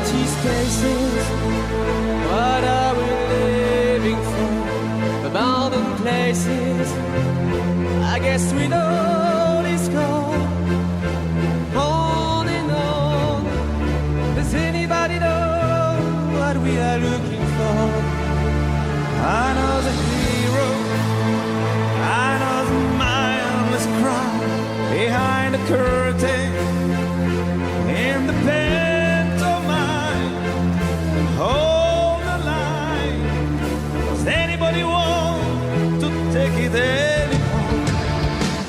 empty spaces. What are we living for? Abandoned places. I guess we know this goal. On and on. Does anybody know what we are looking for? I know the hero. I know the mindless crowd behind the curtain. In the pantomime, hold the line. Does anybody want to take it anymore?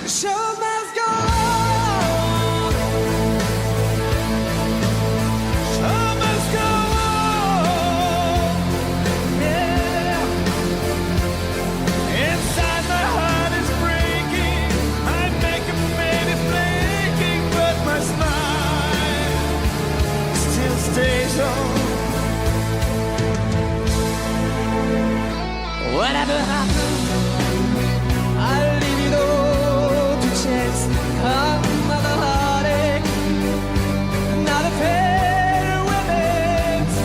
The show must go on. Show must go on. Yeah. Inside my heart is breaking. I make a baby flaking, but my smile still stays on. Whatever happens, I'll leave it all to chance. Another heartache, another farewell dance.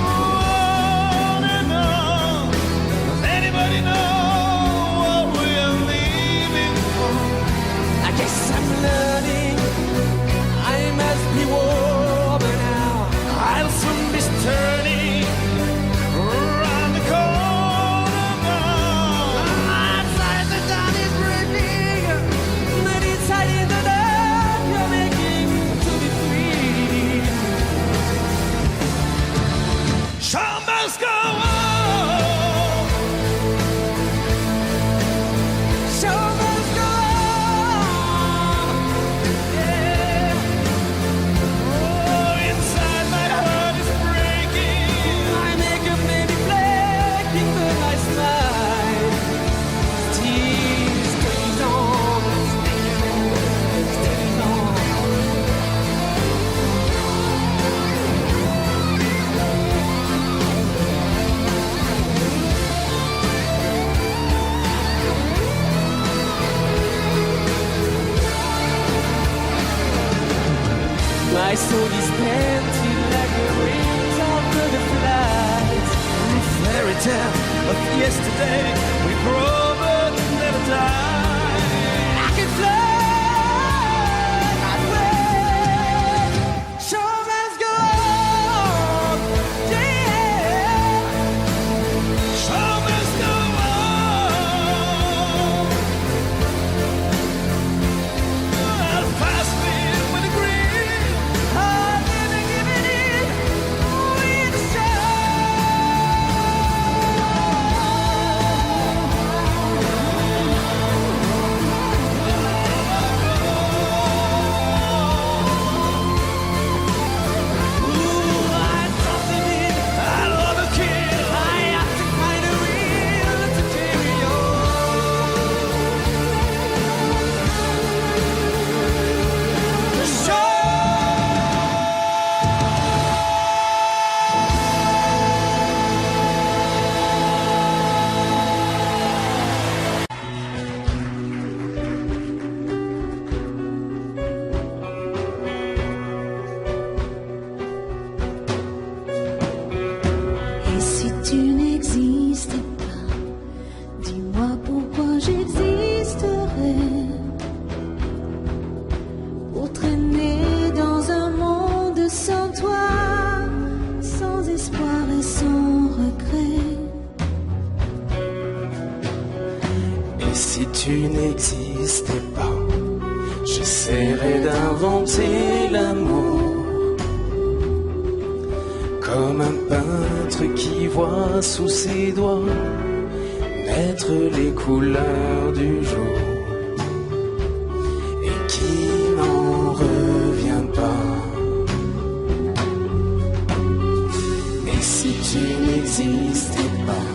On and on. Does anybody know what we are leaving for? I guess I'm learning. I must be warmer now. I'll soon be turning around the corner now. Outside the dawn is breaking, but inside in the dark you're making to be free. Show must go on. Show must go on. Yeah. Oh, inside my heart is breaking. I make a baby flaking, but my smile still stays on, stays on. My soul is painted like the wings of butterflies. A fairy tale of yesterday, we grow but never die. I can fly that way. Show must go on, yeah. Show must go on. I'll fast live with the green. I'll never give it in with the show. Et si tu n'existais pas, dis-moi pourquoi j'existerais. Pour traîner dans un monde sans toi, sans espoir et sans regret. Et si tu n'existais pas, j'essaierais d'inventer l'amour. Comme un peintre qui voit sous ses doigts naître les couleurs du jour et qui n'en revient pas. Et si tu n'existais pas,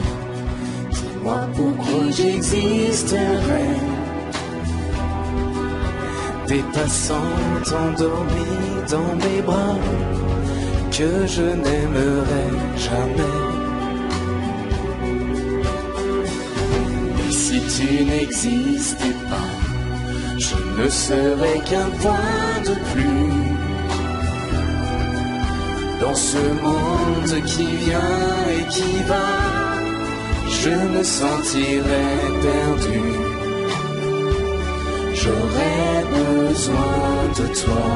dis-moi pourquoi j'existerais. Des passants endormis dans mes bras que je n'aimerai jamais. Et si tu n'existais pas, je ne serais qu'un point de plus Dans ce monde qui vient et qui va, je me sentirais perdu. J'aurais besoin de toi.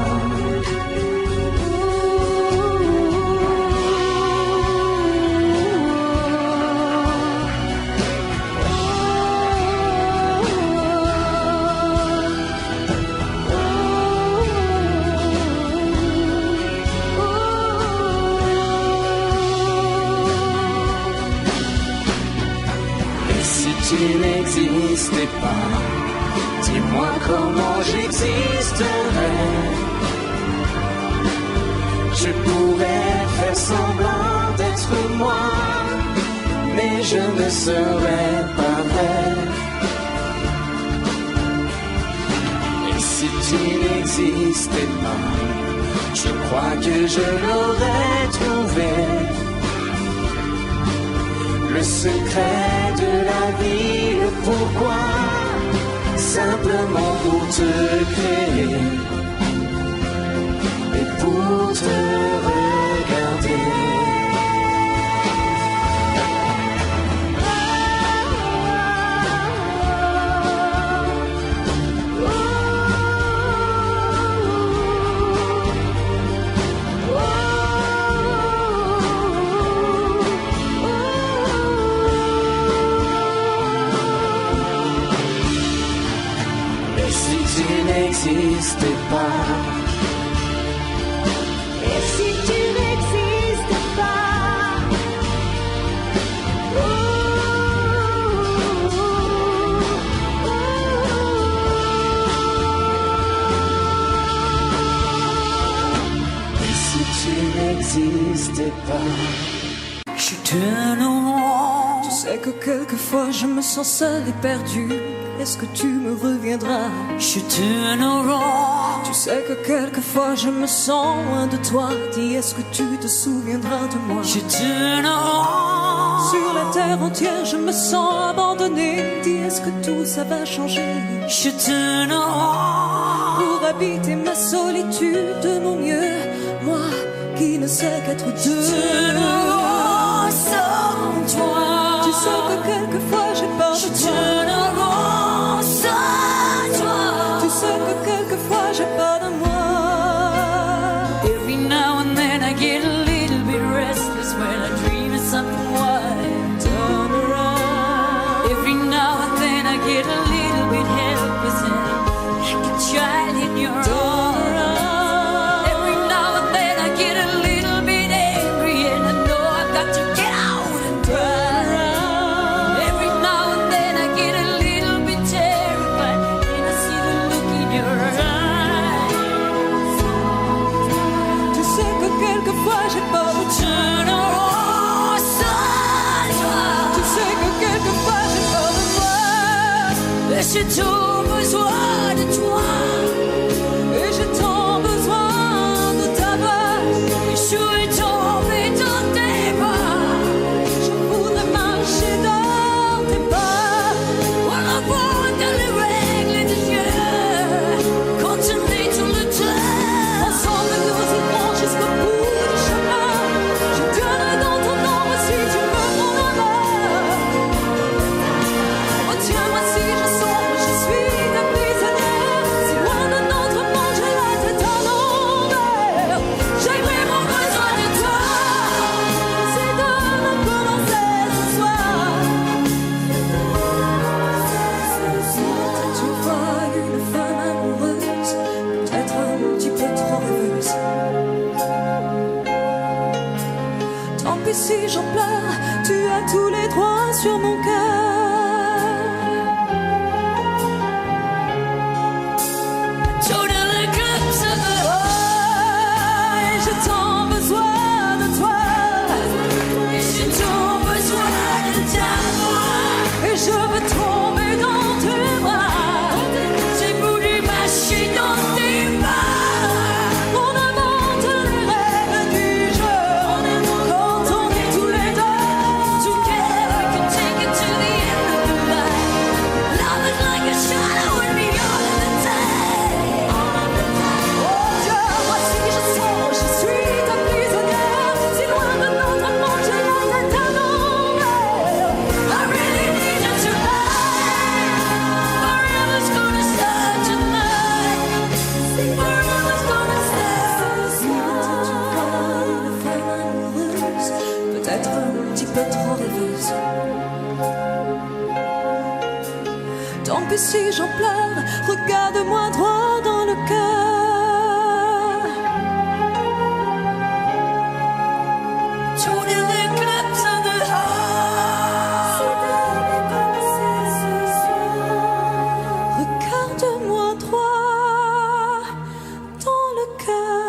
Tu n'existais pas, dis-moi comment j'existerais. Je pourrais faire semblant d'être moi, mais je ne serais pas vrai. Et si tu n'existais pas, je crois que je l'aurais trouvé. Le secret de la vie, le pourquoi, simplement pour te créer et pour te regarder. N'existais pas. Et si tu n'existais pas, Et si tu n'existais pas. Je te rends. Tu sais que quelquefois je me sens seul et perdu. Est-ce que tu me reviendras? Je te rends. Tu sais que quelquefois je me sens loin de toi. Dis, est-ce que tu te souviendras de moi? Je te rends. Sur la terre entière je me sens abandonné. Dis, est-ce que tout ça va changer? Je te rends. Pour habiter ma solitude de mon mieux, moi qui ne sais qu'être deux. Je te rends sans toi. Tu sais que quelquefois j'ai peur de toi. Tu sais que quelquefois j'ai peur de moi. Every now and then I get a little bit restless when I dream of something wild. Turn around. Every now and then I get a little bit helpless and like a child in your arms. Every now and then I get a little bit angry and I know I've got to get out and turn around. Every now and then I get a little bit terrified and I see the look in your eyes. Tu sais que quelquefois j'ai peur de toi. Tu sais que quelquefois j'ai peur de moi. Et j'ai tant besoin de toi. Et j'ai tant besoin de ta voix. Et je suis tombée dans tes bras. Je voudrais marcher dans tes pas. Voilà voir dans les règles de Dieu. Continuer tout le temps. Ensemble nous irons jusqu'au bout du chemin. Je donnerai dans ton ombre si tu veux mon amour. Retiens-moi si je sombre, je suis ta prisonnière. Si loin de notre monde, j'ai la tête en l'envers. J'ai vraiment besoin de toi. C'est de me commencer ce soir. Tu vois une femme amoureuse, peut-être un petit peu trop rêveuse. Tant pis si j'en pleure, tu as tous les droits sur mon cœur. Totally comme ça. Et j'ai tant besoin de toi. Et j'ai tant besoin de ta voix. Et je veux tomber dans tes bras. J'ai voulu marcher dans tes pas. On invente les règles du jeu. Quand on est tous les deux together, we can take it to the end of the night. Love is like a shadow and me all of the time. Oh Dieu, moi si je sens, je suis que si j'en pleure, regarde-moi droit dans le cœur. Tous les éclats dehors, regarde-moi droit dans le cœur.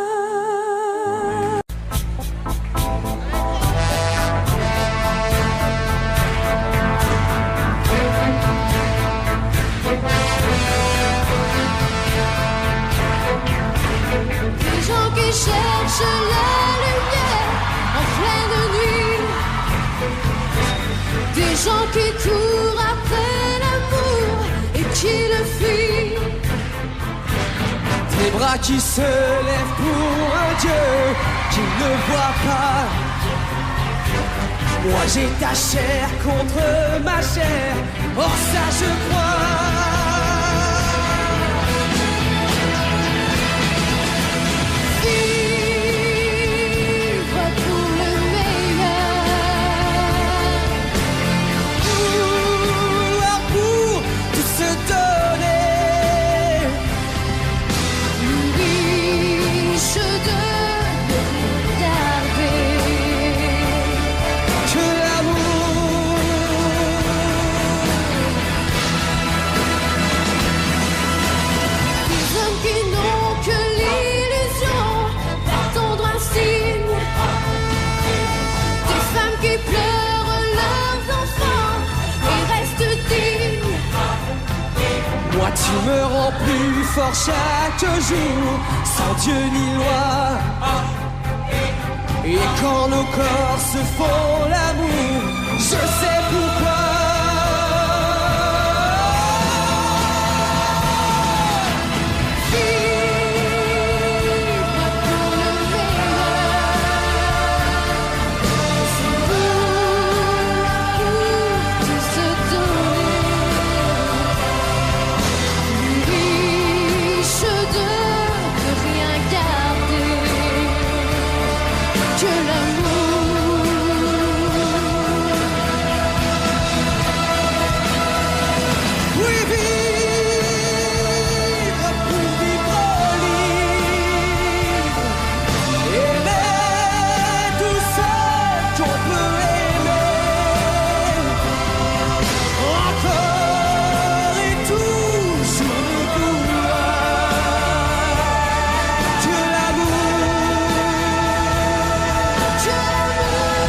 Des gens qui cherchent la lumière en pleine nuit. Des gens qui courent après l'amour et qui le fuient. Des bras qui se lèvent pour un Dieu qui ne voit pas. Moi j'ai ta chair contre ma chair, or ça je crois. Vivre pour le meilleur. Vouloir pour tout se donner. Riche de regarder. Que l'amour. Des hommes qui n'ont que l'illusion d'attendre un signe. Des femmes qui pleurent leurs enfants et restent dignes. Moi tu me rends plus fort chaque jour, sans Dieu ni loi. Et quand nos corps se font l'amour, je sais pourquoi. Vivre pour le meilleur. C'est vouloir tout se donner. Riche de rien garder. Que l'amour. Oui, vivre pour vivre libre. Aimer tout seul qu'on peut aimer. Encore et toujours nous vouloir. Que l'amour. Que l'amour.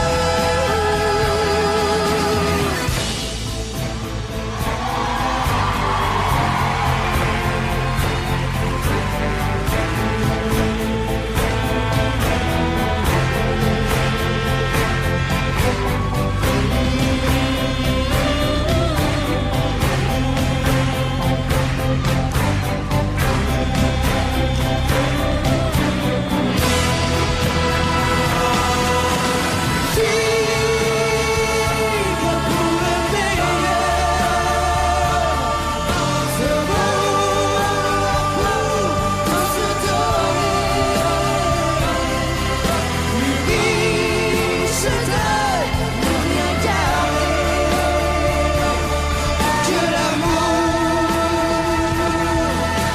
Vivre pour le meilleur. Se vouloir pour tout se donner. Riche de ne rien garder. Que l'amour.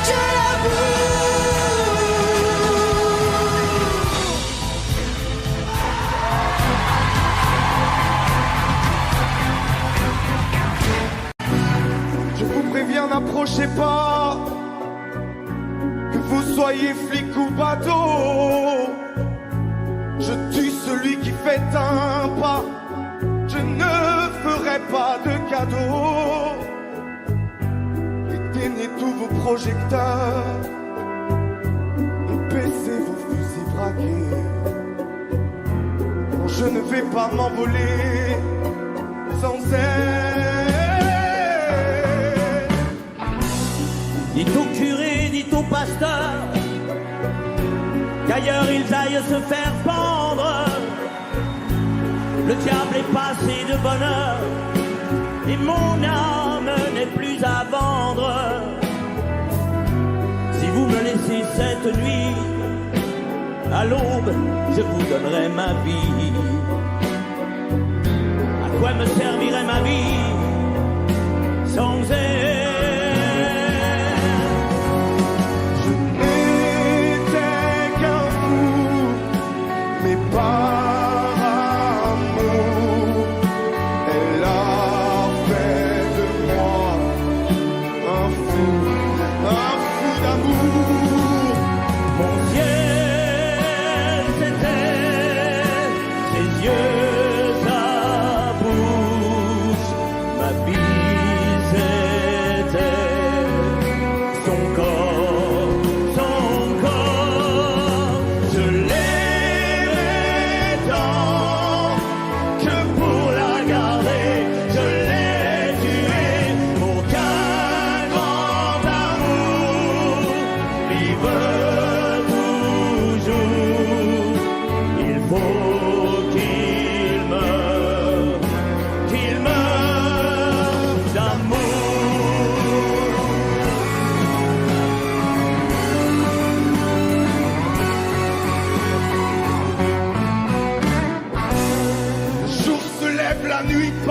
Que Je vous préviens, n'approchez pas, que vous soyez flic ou bateau. Je tue celui qui fait un pas, je ne ferai pas de cadeau. Éteignez tous vos projecteurs et baissez vos fusils braqués. Non, je ne vais pas m'envoler sans aide. Dites au curé, dites au pasteur, qu'ailleurs ils aillent se faire pendre. Le diable est passé de bonheur et mon âme n'est plus à vendre. Si vous me laissez cette nuit, à l'aube, je vous donnerai ma vie. À quoi me servirait ma vie sans elle?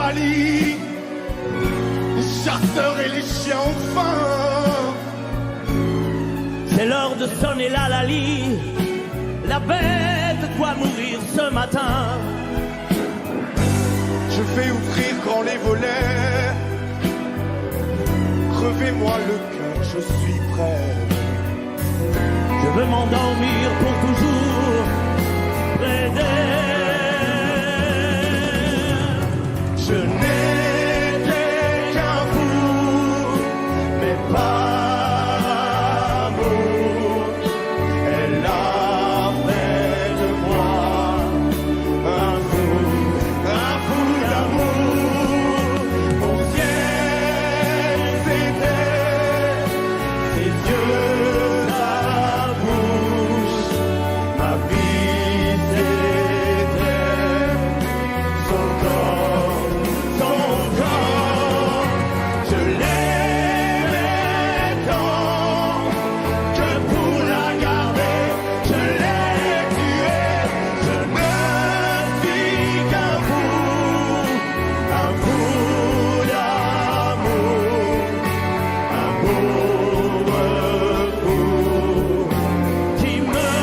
Mali, les chasseurs et les chiens ont faim. C'est l'heure de sonner la Lali. La bête doit mourir ce matin. Je vais ouvrir grand les volets. Crevez-moi le cœur, je suis prêt. Je veux m'endormir pour toujours près d'elle. Je n'étais qu'un fou, mais par amour, elle a fait de moi un fou d'amour. Mon ciel, c'était ses yeux, sa bouche, ma vie, c'était son corps, son corps. Je l'aimais tant que pour la garder, je l'ai tuée. Je ne suis qu'un fou d'amour, un pauvre fou Qui meurt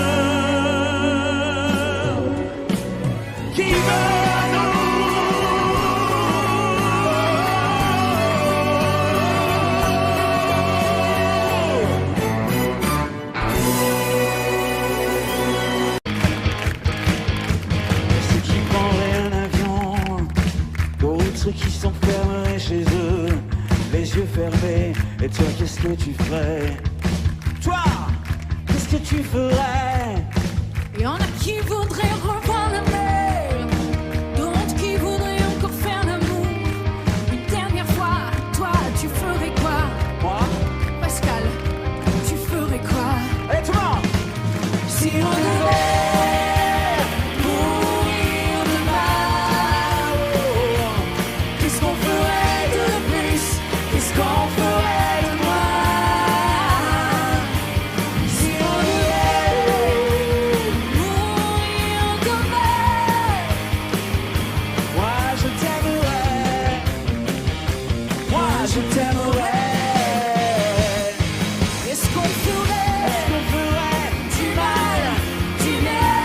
Ceux qui prendraient un avion, d'autres qui s'enfermeraient chez eux, les yeux fermés. Et toi, qu'est-ce que tu ferais? Toi, qu'est-ce que tu ferais? Il y en a qui voudraient revoir la mer, d'autres qui voudraient encore faire l'amour. Une dernière fois, toi, tu ferais quoi? Moi? Pascal, tu ferais quoi? Allez, tout le monde! Si on devait mourir demain, qu'est-ce qu'on ferait de plus? Qu'est-ce qu'on ferait de moins? Si on devait mourir demain, Moi, je t'aimerais. Moi, je t'aimerais. qu'est-ce qu'on ferait? Qu'est-ce qu'on ferait? Du mal, du bien.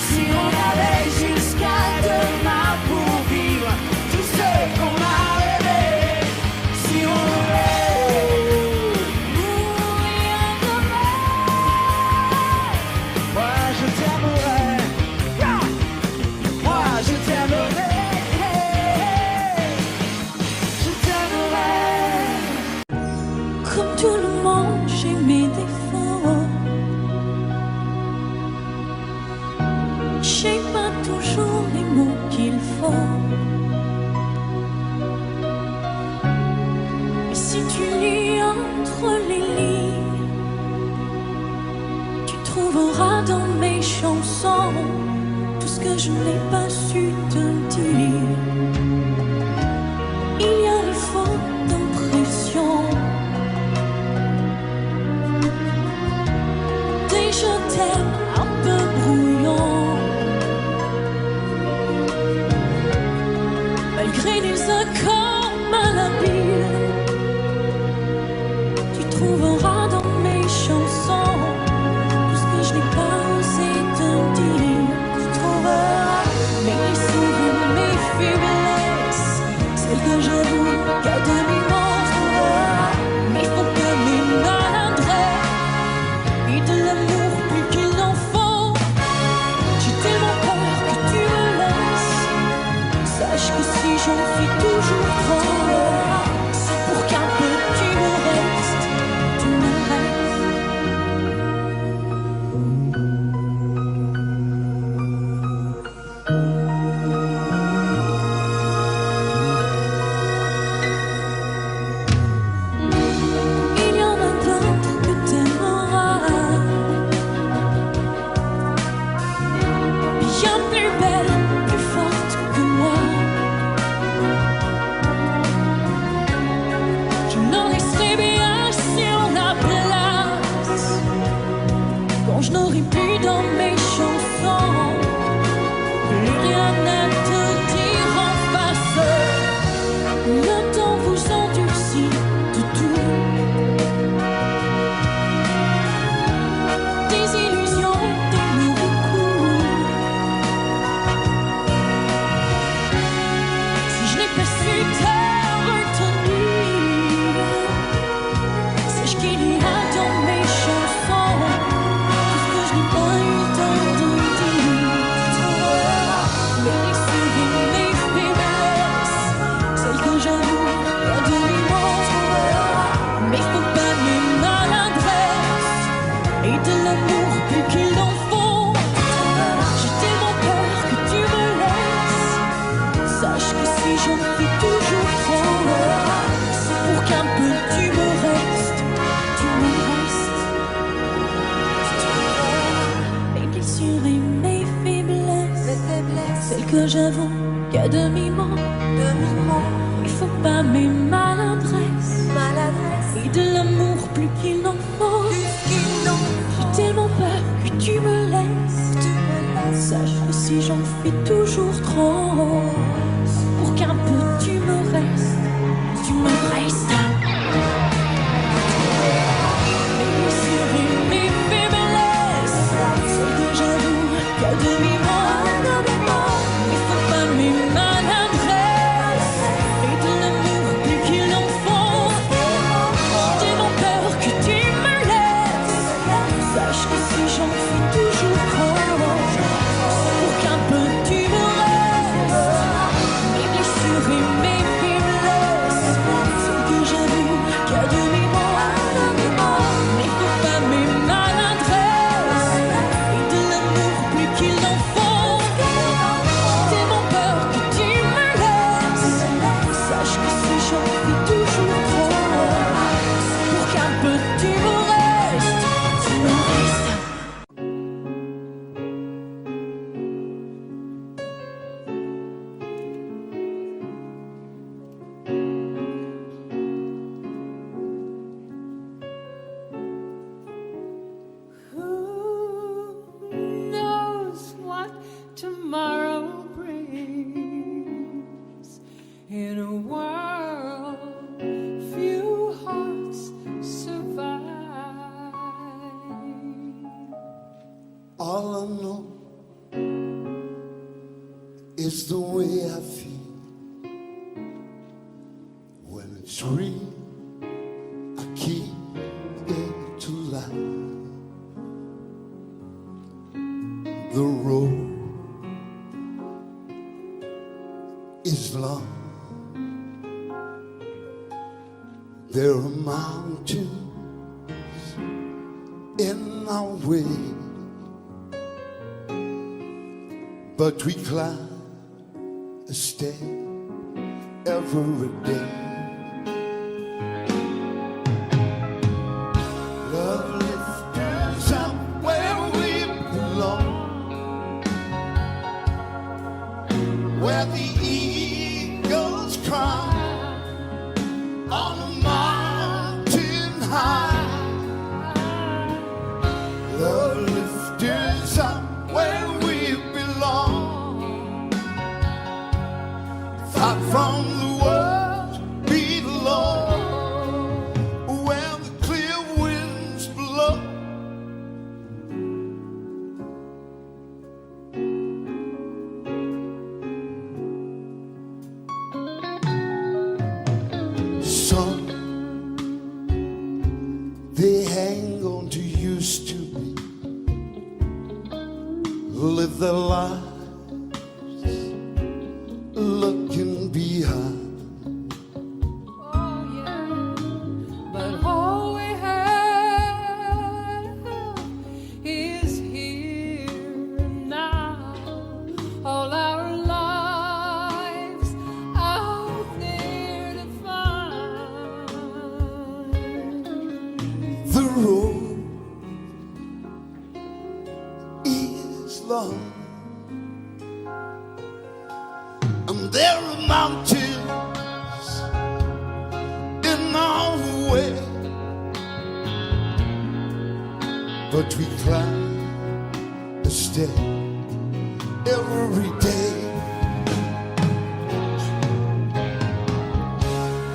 Si on avait jusqu'à demain pour vivre tout ce qu'on a rêvé. Si on devait mourir demain, Moi, je t'aimerais. Moi, je t'aimerais. Je t'aimerais. comme tout le monde, j'ai mes défauts. J'ai pas toujours les mots qu'il faut. Mais si tu lis entre les lignes, tu trouveras dans mes chansons tout ce que je n'ai pas su te dire. Il y a les fautes d'impression, des je t'aime un peu brouillons, malgré des accords malhabiles. Tu trouveras dans mes chansons tout ce que je n'ai pas osé te dire. Tu trouveras mes souvenirs, mes faiblesses, celles que j'avoue qu'à demi montrera. Mais faut que mes maladresses et de l'amour plus qu'il n'en faut. J'ai tellement peur que tu me laisses. Sache que si j'en fais toujours trop, c'est pour qu'un peu tu me restes, tu me restes. Il y en a d'autres que t'aimeras, bien plus belle, plus forte que moi. Je n'en laisserai bien sur la place quand je n'aurai plus dans mes chansons plus rien à te dire. l'amour plus qu'il n'en faut. J'ai tellement peur que tu me laisses. Sache que si j'en fais toujours trop, c'est pour qu'un peu tu me restes. Tu me restes. Mes blessures et mes faiblesses, celles que j'avoue qu'à demi-mot. Il faut pas mes maladresses et de l'amour plus qu'il n'en faut. J'ai tellement peur que tu me laisses. Sache que si j'en fais toujours trop, c'est pour qu'un peu tu me restes. Tu me restes. Mes blessures et mes faiblesses, celles que j'avoue qu'à demi-mot. Il faut pas mes maladresses et de l'amour plus qu'il n'en faut. J'ai tellement peur que tu me laisses. Sache que si j'en fais toujours trop, c'est pour qu'un peu tu me restes. Mes blessures et mes faiblesses, celles que j'avoue qu'à demi-mot. Il faut pas mes maladresses et de l'amour plus qu'il n'en faut. J'ai tellement peur que tu me laisses. Sache que si j'en fais toujours trop, c'est pour qu'un peu tu me restes. Tu me restes. Who knows what tomorrow brings? In a world, few hearts survive. All I know is the way I feel when it's real. I keep it to life. The road is long. There are mountains in our way, but we climb a step every day. Love lifts us up where we belong, where the eagles cry on a mountain high. Love lifts us up where we belong, far from the world below, where the clear winds blow. Some they hang on to used to be, live their lives looking behind. Oh yeah, but all we have is here and now. All our lives out there to find. The road is long, and there are mountains in our way, but we climb a step every day.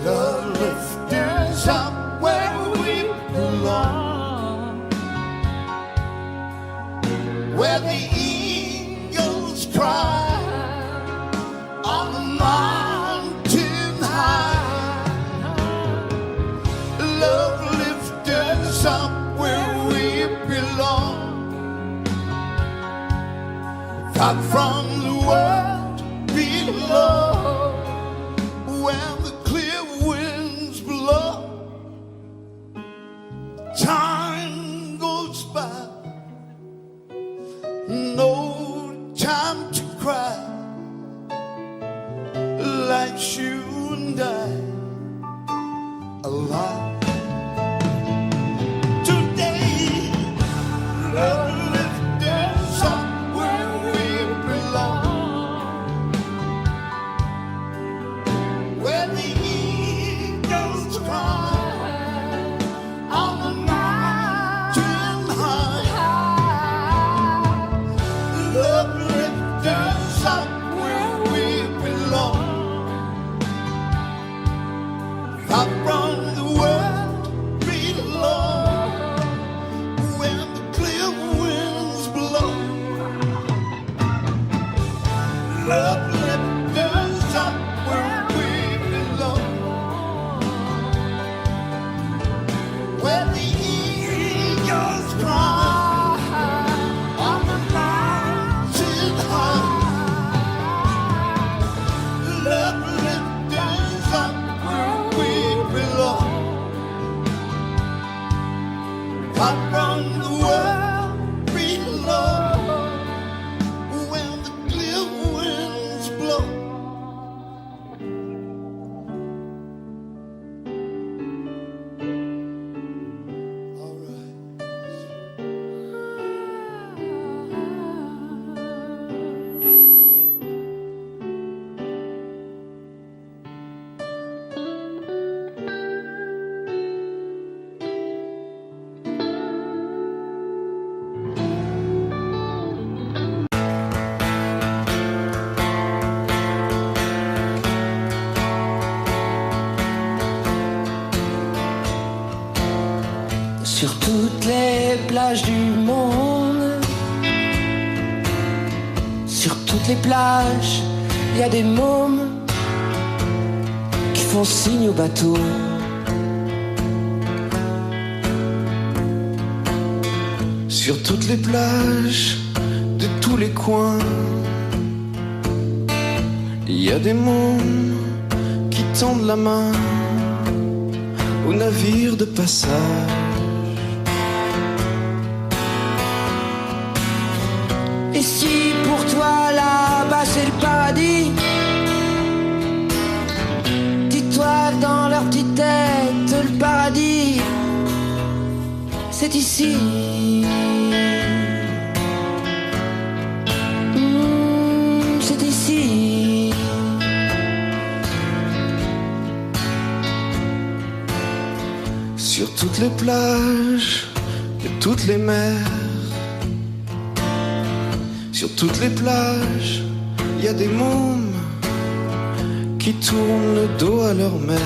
Love lifts us up where we belong, where the eagles cry on the mountain high. Love lifts us up where we belong, far from the world below, where the clear winds blow. Time goes by no time to cry. Life should die alive. Today, love lifted somewhere we belong, where the eagles cry on the mountain high. Love lifted somewhere we belong. Up from the world below, when the clear winds blow. Love lifted us up where we belong, where the eagles cry on the mountain high. Love lifted us up where we belong. Up from the world below, when the clear winds blow. All right. Sur toutes les plages du monde, sur toutes les plages, il y a des mômes qui font signe au bateau. Sur toutes les plages de tous les coins, il y a des mômes qui tendent la main aux navires de passage. Et si pour toi là-bas c'est le paradis, dis-toi que dans leur petite tête le paradis c'est ici. C'est ici. Sur toutes les plages de toutes les mers, sur toutes les plages, il y a des mômes qui tournent le dos à leur mère.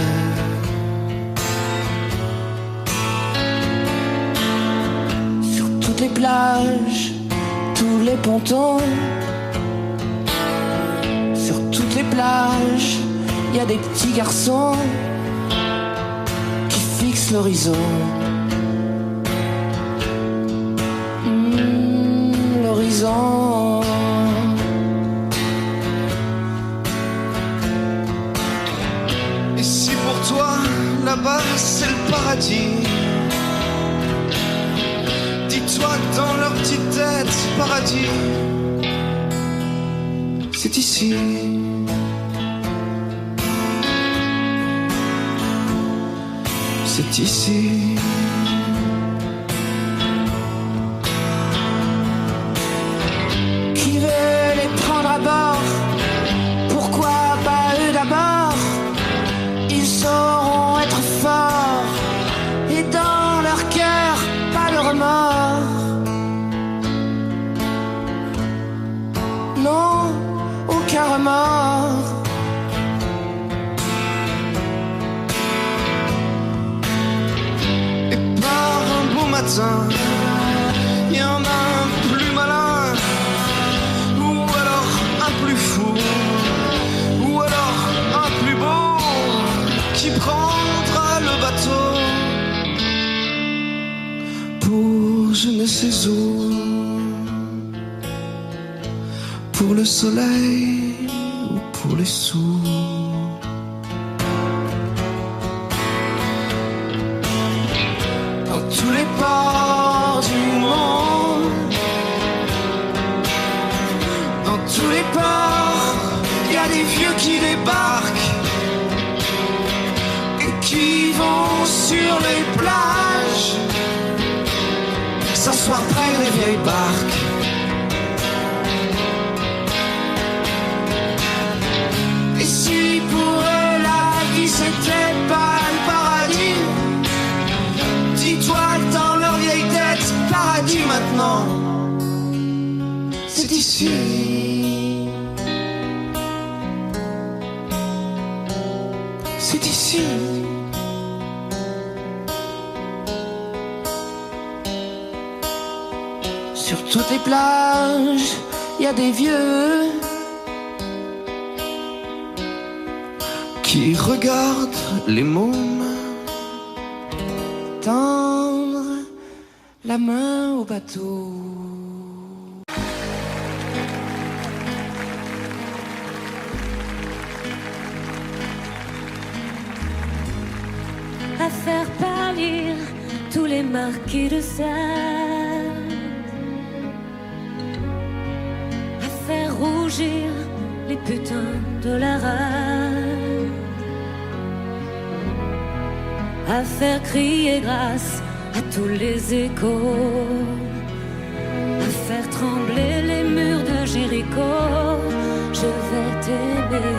Sur toutes les plages, tous les pontons, sur toutes les plages, il y a des petits garçons qui fixent l'horizon. L'horizon. Et si pour toi, là-bas, c'est le paradis, dis-toi que dans leur petite tête, paradis, c'est ici. C'est ici. Qui veut les prendre à bord? Pourquoi pas eux d'abord? Ils sauront être forts et dans leur cœur pas de remords. Non, aucun remords. Et par un beau matin, il y en a un plus malin, ou alors un plus fou, ou alors un plus beau, qui prendra le bateau pour je ne sais où, pour le soleil ou pour les sous. Dans tous les ports du monde, qui débarquent et qui vont sur les plages s'asseoir près des vieilles barques. Et si pour eux la vie c'était pas le paradis, dis-toi dans leur vieille tête, paradis maintenant, c'est ici. C'est ici. Sur toutes les plages, il y a des vieux qui regardent les mômes tendre la main au bateau. À faire pâlir tous les marquis de Sade, à faire rougir les putains de la rade, à faire crier grâce à tous les échos, à faire trembler les murs de Jéricho. Je vais t'aimer.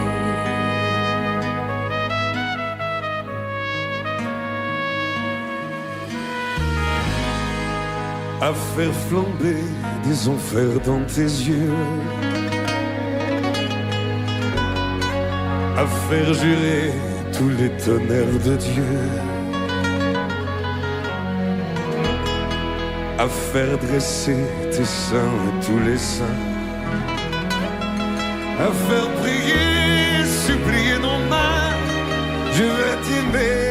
À faire flamber des enfers dans tes yeux, à faire jurer tous les tonnerres de Dieu, à faire dresser tes seins et tous les saints, à faire prier, supplier nos mains. Je vais t'aimer.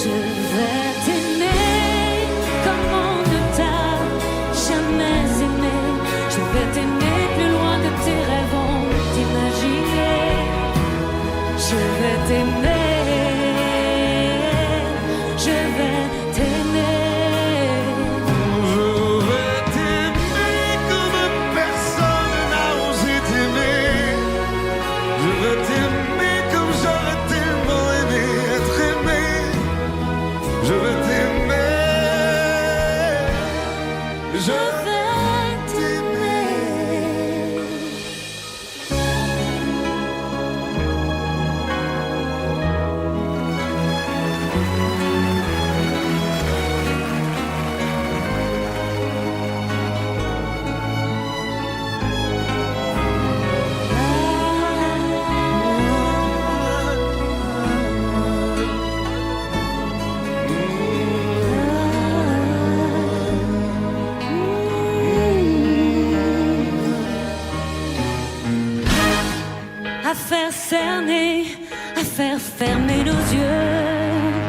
Je vais t'aimer comme on ne t'a jamais aimé. Je vais t'aimer plus loin que tes rêves ont imaginé. Je vais t'aimer. Je vais t'aimer. Je vais t'aimer comme personne n'a osé t'aimer. Je vais t'aimer comme j'aurais tellement aimé être aimé. Je vais t'aimer. Je vais t'aimer. À faire cerner, à faire fermer nos yeux,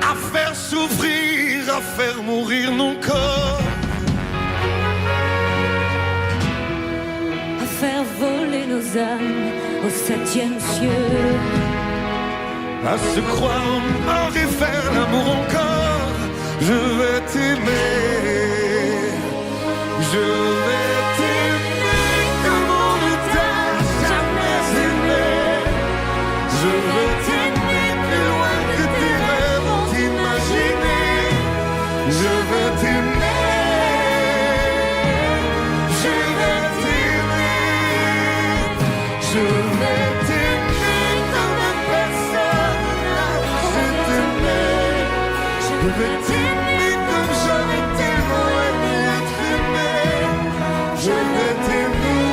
À faire souffrir, à faire mourir nos corps, à faire voler nos âmes au 7e cieux, à se croire mort et faire l'amour encore. Je vais t'aimer. Je vais t'aimer comme on ne t'a jamais aimé. Je veux t'aimer plus loin que tes rêves ont imaginé. Je veux t'aimer. Je vais t'aimer. Je vais t'aimer comme personne n'a osé t'aimer. Je vais t'aimer comme j'aurais tellement aimé être aimé. Je vais t'aimer.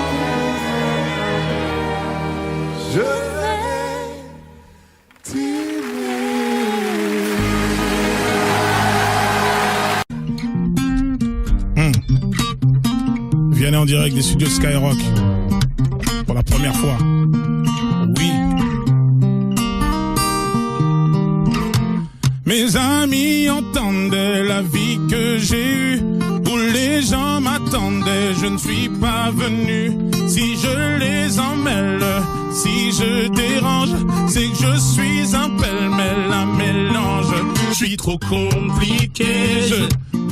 Je vais t'aimer. Vianney en direct des studios Skyrock pour la première fois. Oui. Mes amis entendaient la vie que j'ai eue, où les gens m'attendaient, je ne suis pas venu. Si je les emmêle, si je dérange, c'est que je suis un pêle-mêle, un mélange. Je suis trop compliqué, je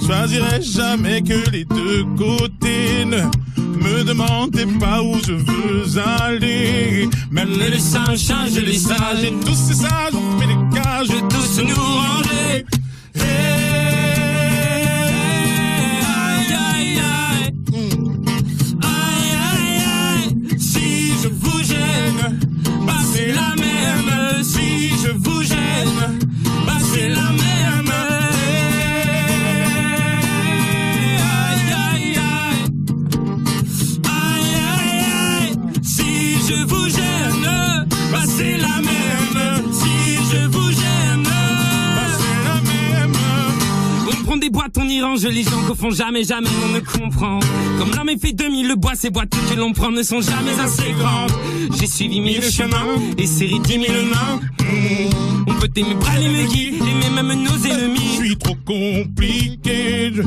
choisirai jamais que les deux côtés. Ne Me demandez pas où je veux aller. Même les singes changent les sages, et tous ces sages ont fait des cages, et tous nous ranger. Si je vous gêne, bah c'est la même. Si je vous gêne, bah c'est la même. Si je vous gêne, bah c'est la même. Si je vous gêne, bah c'est la même. On prend des boîtes, on y range les gens qu'au fond jamais on ne comprend. Comme l'homme est fait de mille bois, ces boîtes que l'on prend ne sont jamais assez grandes. J'ai suivi mille chemins et serré 10 000 mains. On peut aimer bras les me guider, aimer même nos ennemis. Je suis trop compliqué, je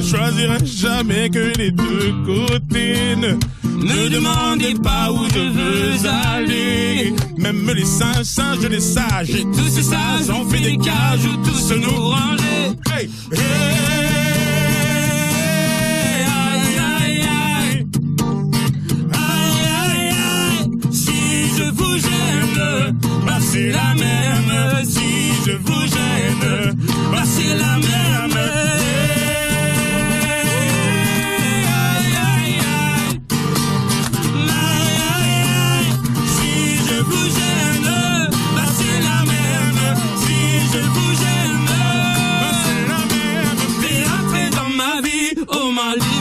choisirai jamais que les deux côtés. Ne demandez pas où je veux aller. Même les singes, les sages, et tous ces sages ont fait des cages où tous se nous ranger. Hey, hey, aïe, aïe, aïe. Aïe, aïe, aïe. Si je vous gêne, bah c'est la même. Si je vous gêne, bah c'est la même.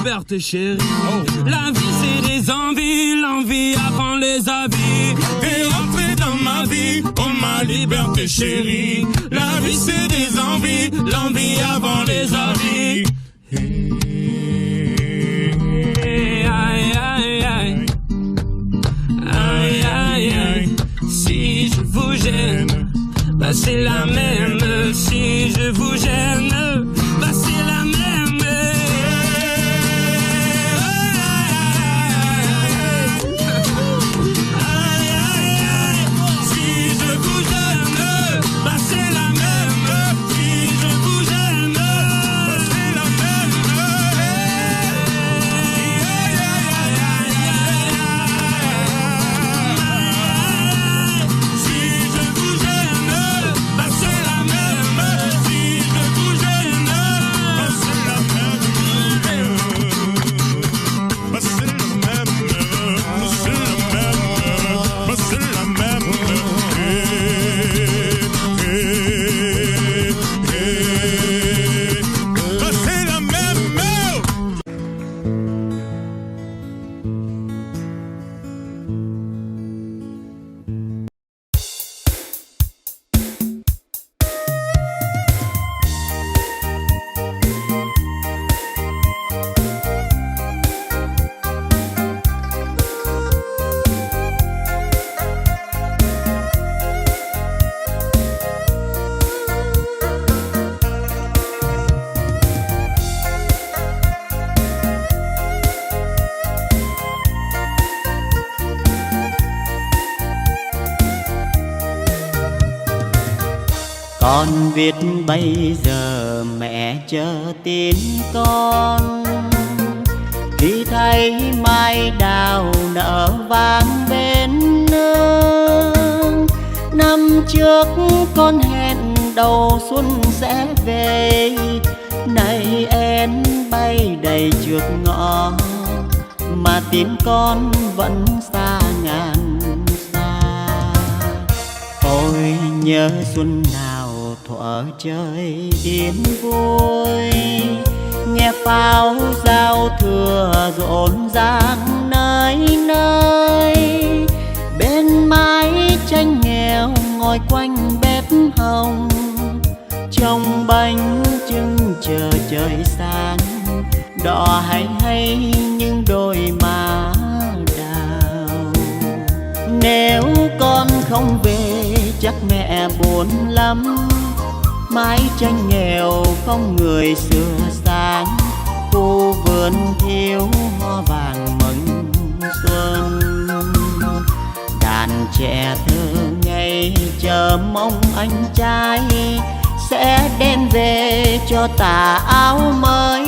Liberté chérie, la vie c'est des envies, l'envie avant les avis. T'es rentré dans ma vie, oh ma liberté chérie. La vie c'est des envies, l'envie avant les avis. Aïe aïe aïe, aïe aïe aïe. Si je vous gêne, bah c'est la même. Si je vous gêne, bah c'est la même. Con biết bây giờ mẹ chờ tin con, khi thấy mai đào nở vàng bên nương. Năm trước con hẹn đầu xuân sẽ về, nay én bay đầy trước ngõ, mà tin con vẫn xa ngàn xa. Ôi nhớ xuân nào thuở trời yên vui, nghe pháo giao thừa rộn ràng nơi nơi. Bên mái tranh nghèo ngồi quanh bếp hồng, trồng bánh trưng chờ trời sáng, đỏ hay hay những đôi má đào. Nếu con không về chắc mẹ buồn lắm, mái tranh nghèo không người sửa sáng, khu vườn thiếu hoa vàng mừng xuân. Đàn trẻ thơ ngây chờ mong anh trai sẽ đem về cho tà áo mới.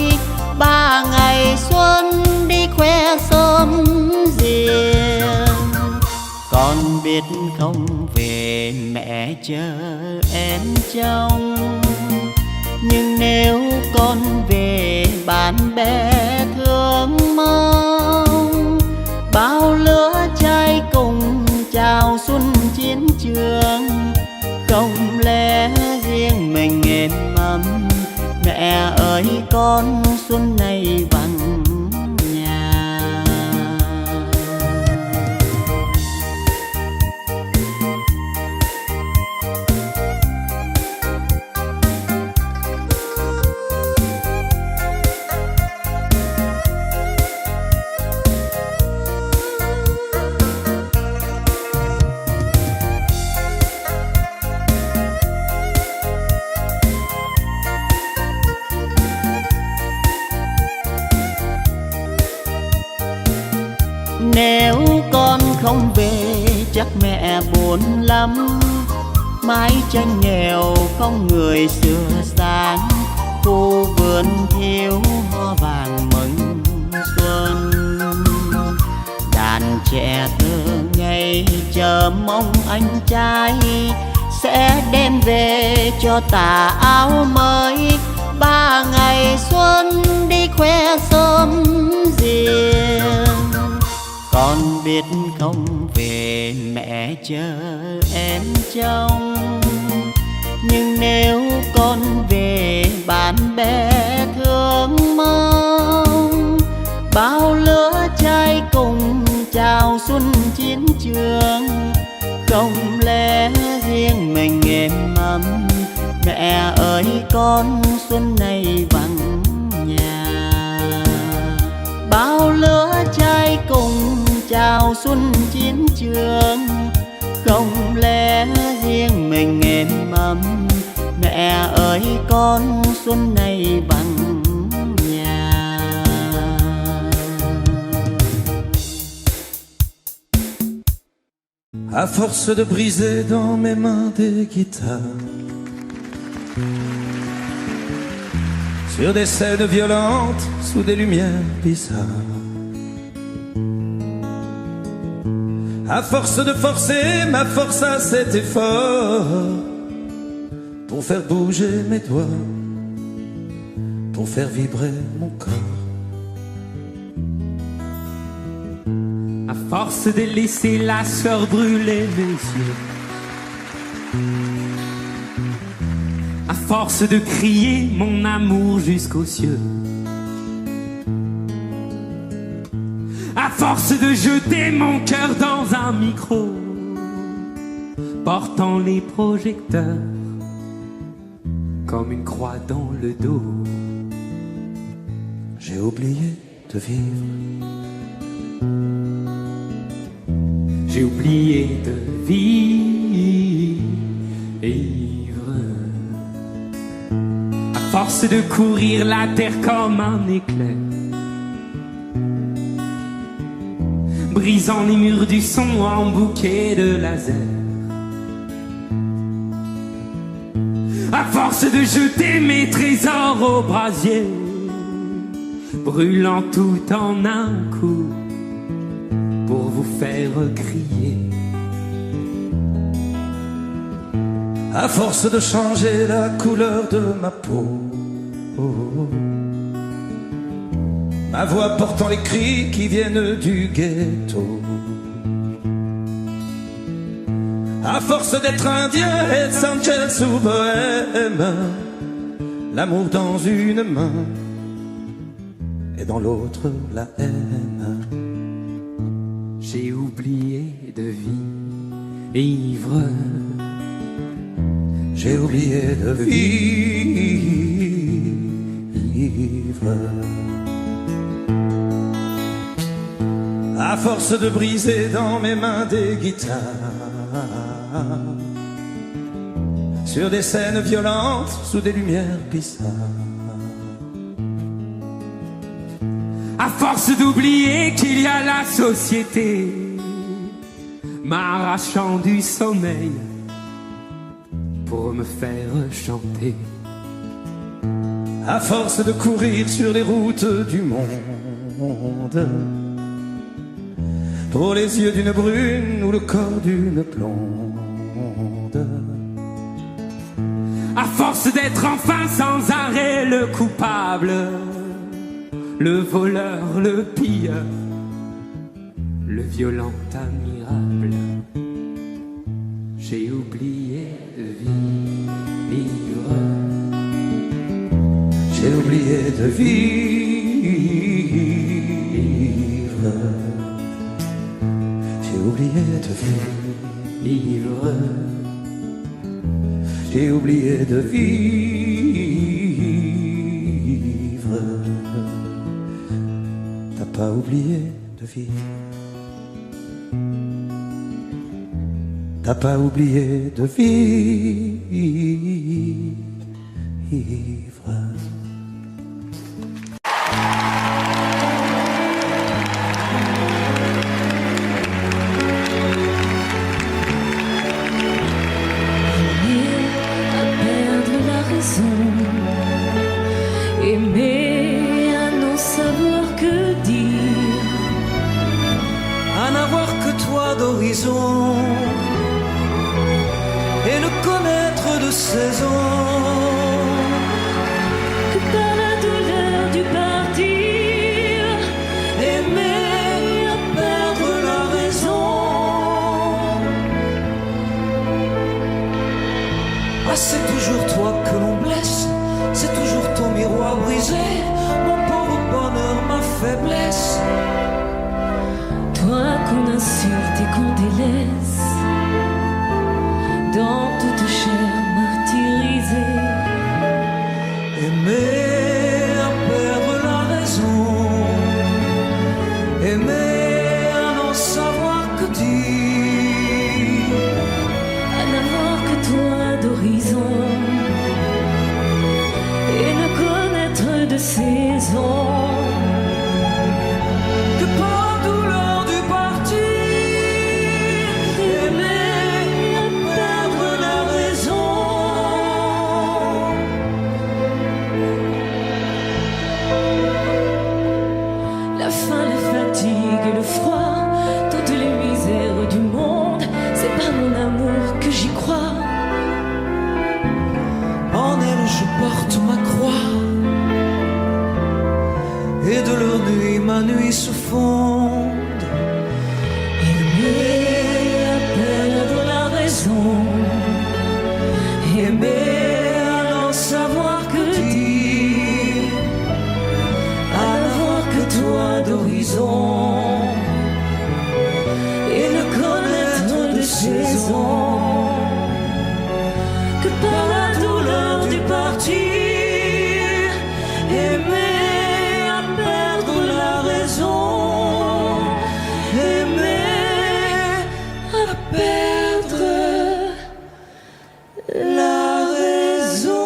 3 ngày xuân đi khoe sơn Con biết không về mẹ chờ em trông, nhưng nếu con về bạn bè thương mong. Bao lứa trai cùng chào xuân chiến trường, không lẽ riêng mình êm ấm. Mẹ ơi con xuân này vắng nhà. Nếu con không về chắc mẹ buồn lắm. Mái tranh nghèo không người sửa sáng, khu vườn thiếu hoa vàng mừng xuân. Đàn trẻ thơ ngây chờ mong anh trai sẽ đem về cho tà áo mới. 3 ngày xuân đi khoe sớm riêng. Con biết không về mẹ chờ em trông, nhưng nếu con về bạn bè thương mong. Bao lứa trai cùng chào xuân chiến trường, không lẽ riêng mình êm ấm. Mẹ ơi con xuân này vắng nhà. Bao lứa trai cùng chào xuân chiến trường, không lẽ riêng mình êm ấm. Mẹ ơi con xuân này vắng nhà. À force de briser dans mes mains des guitares, sur des scènes violentes, sous des lumières bizarres. À force de forcer ma force à cet effort, pour faire bouger mes doigts, pour faire vibrer mon corps. À force de laisser la sueur brûler mes yeux, à force de crier mon amour jusqu'aux cieux, à force de jeter mon cœur dans un micro, portant les projecteurs comme une croix dans le dos. J'ai oublié de vivre, j'ai oublié de vivre. À force de courir la terre comme un éclair, brisant les murs du son en bouquet de laser. À force de jeter mes trésors au brasier, brûlant tout en un coup pour vous faire crier. à force de changer la couleur de ma peau, ma voix portant les cris qui viennent du ghetto. À force d'être indien et Sanchez ou bohème, l'amour dans une main et dans l'autre la haine. J'ai oublié de vivre. J'ai oublié de vivre. À force de briser dans mes mains des guitares, sur des scènes violentes, sous des lumières bizarres. À force d'oublier qu'il y a la société, m'arrachant du sommeil pour me faire chanter. À force de courir sur les routes du monde, pour les yeux d'une brune ou le corps d'une blonde. À force d'être enfin sans arrêt le coupable, le voleur, le pilleur, le violent admirable, j'ai oublié de vivre. J'ai oublié de vivre. J'ai oublié de vivre. J'ai oublié de vivre. T'as pas oublié de vivre. T'as pas oublié de vivre. Aimer à n'en savoir que dire, À n'avoir que toi d'horizon et ne connaître de saison que par la douleur du partir, aimer à perdre la raison. Ah, c'est toujours toi que l'on blesse, c'est toujours ton miroir brisé, mon pauvre bonheur, ma faiblesse. toi qu'on insulte et qu'on délaisse, dans toute chair martyrisée. Aimer à perdre la raison, aimer à n'en savoir que dire, À n'avoir que toi d'horizon et ne connaître de saison que par la douleur du partir, aimer à perdre la raison. la faim, la fatigue et le froid, toutes les misères du monde, c'est par mon amour que j'y crois. En elle je porte ma croix, et de leur nuit ma nuit se fonde. Aimer à perdre la raison, Aimer à n'en savoir que dire, à n'avoir que toi d'horizon et ne connaître de saison que par la douleur du partir, aimer à perdre la raison, aimer à perdre la raison.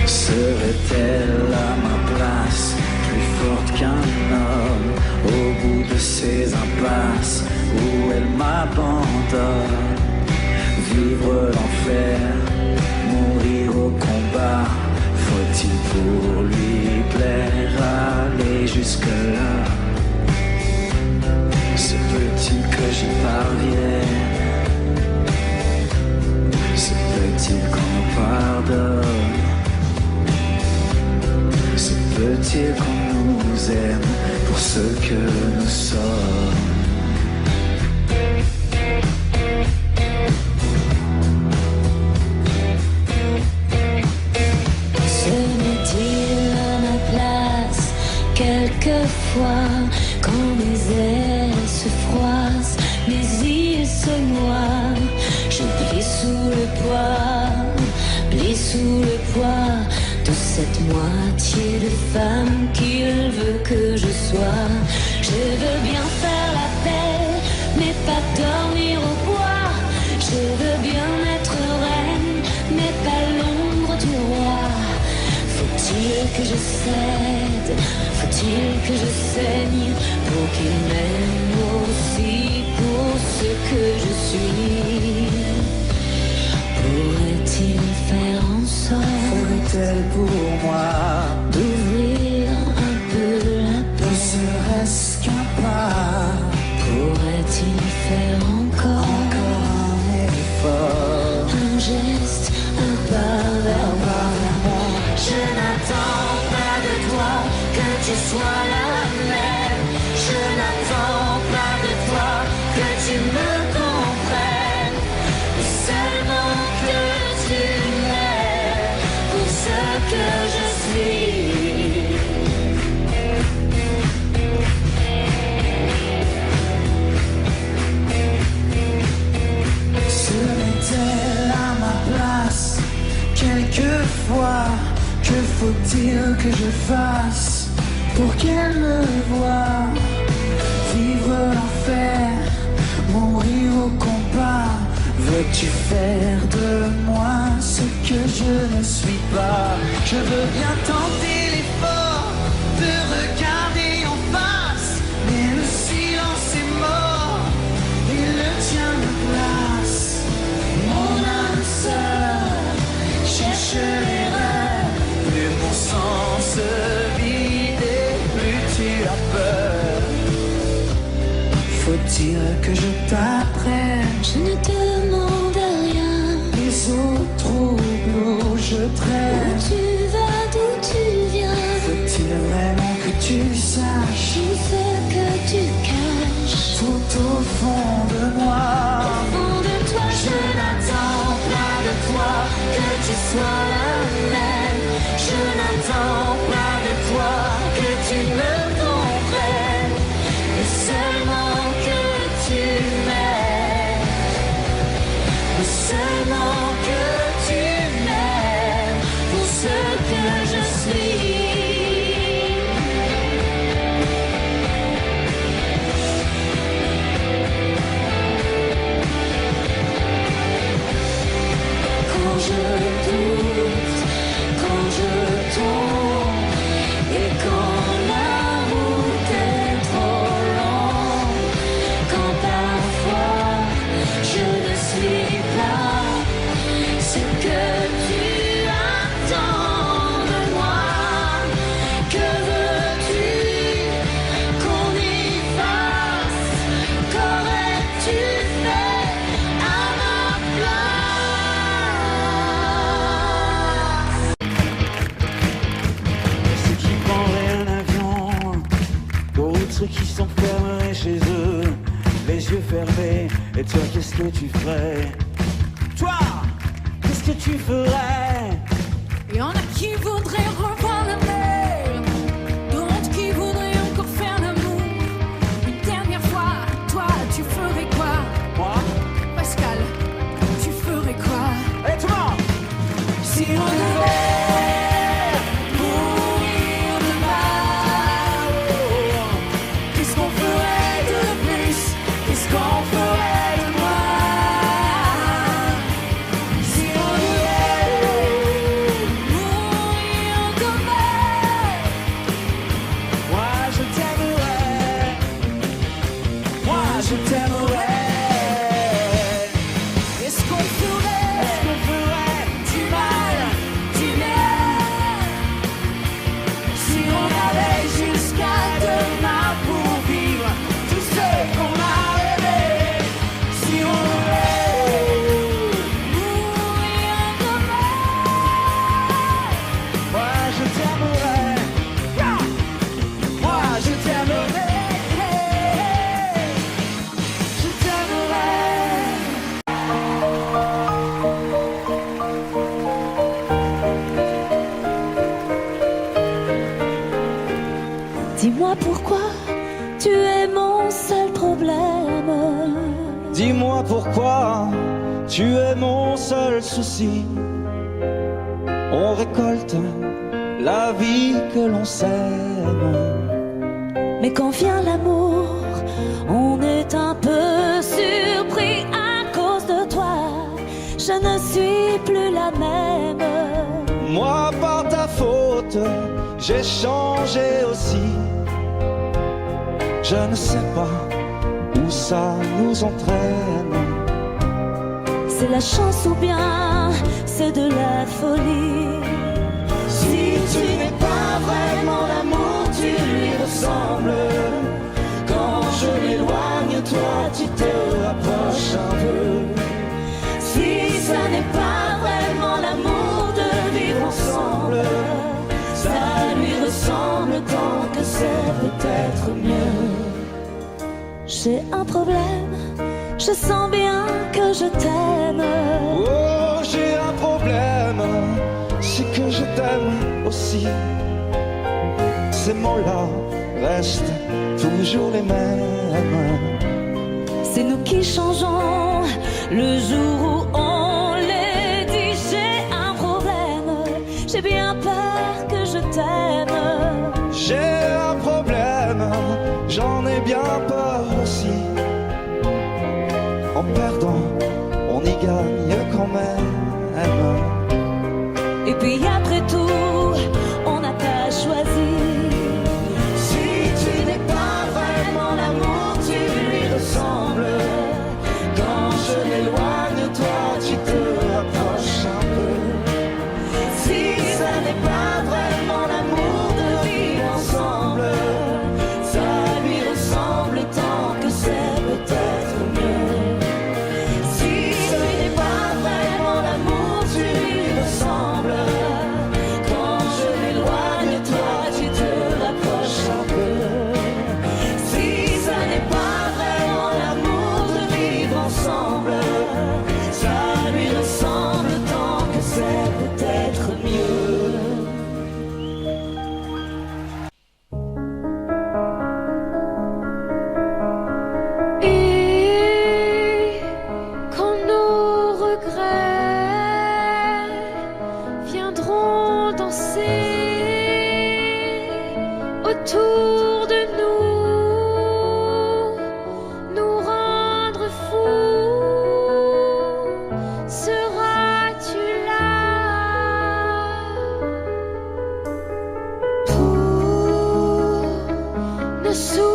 Serait-elle à ma place plus forte qu'un homme au bout de ces impasses où elle m'abandonne? Vivre l'enfer, mourir au combat, faut-il pour lui plaire aller jusque-là? Se peut-il que j'y parvienne? Se peut-il qu'on nous pardonne? Se peut-il qu'on nous aime pour ce que nous sommes? Se met-il à ma place quelquefois quand mes ailes se froissent, mes yeux se noient, je plie sous le poids de cette moitié de femme qu'il veut que je sois. Je veux bien faire la paix, mais pas dormir au bois. Je veux bien être reine, mais pas l'ombre du roi. Faut-il que je cède? Faut-il que je saigne pour qu'il m'aime aussi pour ce que je suis? Pourrait-il faire en sorte, Faudrait-elle pour moi d'ouvrir un peu la ne porte? serait-ce qu'un pas? Pourrait-il faire encore Un effort, un geste, un pas vers moi? je n'attends pas de toi que tu sois la même. Je n'attends pas de toi que tu me comprennes, mais seulement que tu m'aimes pour ce que je suis. Serait-elle à ma place quelquefois? Que faut-il que je fasse pour qu'elle me voie? Vivre l'enfer, mourir au combat. Veux-tu faire de moi ce que je ne suis pas? Je veux bien tenter l'effort de regarder en face, mais le silence est mort et le tien me place. Mon âme sœur cherche l'erreur, plus mon sang se vide et plus tu as peur. Faut-il que je t'apprenne Je ne demande rien. les eaux troubles où je Où traîne? tu vas, d'où tu viens? Faut-il vraiment que tu saches Tout ce que tu caches tout au fond de moi? au fond de toi, Je n'attends pas de toi que tu sois la même. Je n'attends pas de toi que tu me comprennes, mais seulement que tu m'aimes. Mais seulement que tu m'aimes pour ce que je suis. Quand je doute, quand je tombe, et quand la route est trop longue, quand parfois je ne suis pas ce que tu attends de moi. Que veux-tu qu'on y fasse? Qu'aurais-tu fait à ma place? Ceux qui prendraient un avion, d'autres qui s'enfermeraient chez eux, les yeux fermés. Et toi, qu'est-ce que tu ferais? Toi, qu'est-ce que tu ferais? Il y en a qui voudraient revoir la mer, d'autres qui voudraient encore faire l'amour. Une dernière fois, toi, tu ferais quoi? Moi? Pascal, tu ferais quoi? Allez, tout le monde! Si on devait mourir demain, qu'est-ce qu'on ferait de plus? Qu'est-ce qu'on ferait de moins? Si on devait mourir demain, Moi, je t'aimerais. Moi, je t'aimerais. qu'est-ce qu'on ferait? Qu'est-ce qu'on ferait? Du mal, du bien. Si on avait jusqu'à demain pour vivre tout ce qu'on a rêvé. Si on devait mourir demain, Moi, je t'aimerais. Moi, je t'aimerais. Je t'aimerais. Dis-moi pourquoi tu es mon seul problème. Dis-moi pourquoi tu es mon seul souci. On récolte la vie que l'on sème. Mais quand vient l'amour, on est un peu surpris à cause de toi. Je ne suis plus la même. Moi, par ta faute, j'ai changé aussi. Je ne sais pas où ça nous entraîne. C'est la chance ou bien c'est de la folie. Si tu n'es pas vraiment l'amour, tu lui ressembles. Quand je m'éloigne, toi tu te rapproches un peu. Si ça n'est pas vraiment l'amour de vivre ensemble, ça lui ressemble tant que c'est peut-être mieux. J'ai un problème, je sens bien que je t'aime. Oh, j'ai un problème, c'est que je t'aime aussi. Ces mots-là restent toujours les mêmes. C'est nous qui changeons le jour où on les dit. J'ai un problème, j'ai bien peur que je t'aime. J'ai un problème, j'en ai bien peur aussi. En perdant, on y gagne quand même. Et puis après tout, on n'a pas choisi. Si tu n'es pas vraiment l'amour, tu lui ressembles. Quand je m'éloigne, toi tu te rapproches un peu. Si ça n'est pas vraiment l'amour de vivre ensemble, ça lui ressemble tant que c'est peut-être mieux. Si ce n'est pas vraiment l'amour, tu lui ressembles. Quand je m'éloigne, toi tu te rapproches un peu. Si ça n'est pas vraiment l'amour de vivre ensemble, ça lui ressemble tant que c'est peut-être mieux. Et quand nos regrets viendront danser autour de nous rendre fous, seras-tu là pour nos souvenirs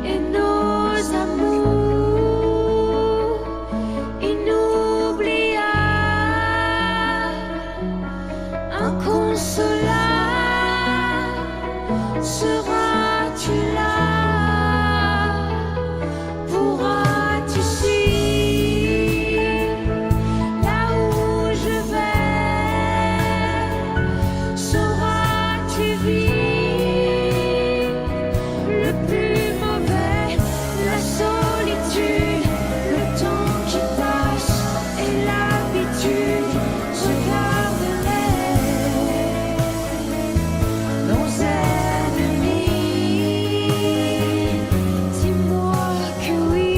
et nos amours inoubliables, inconsolables, seras-tu là? Pourras-tu suivre là où je vais? Sauras-tu vivre le plus mauvais, la solitude, le temps qui passe et l'habitude? Je garderai nos ennemis. Dis-moi que oui,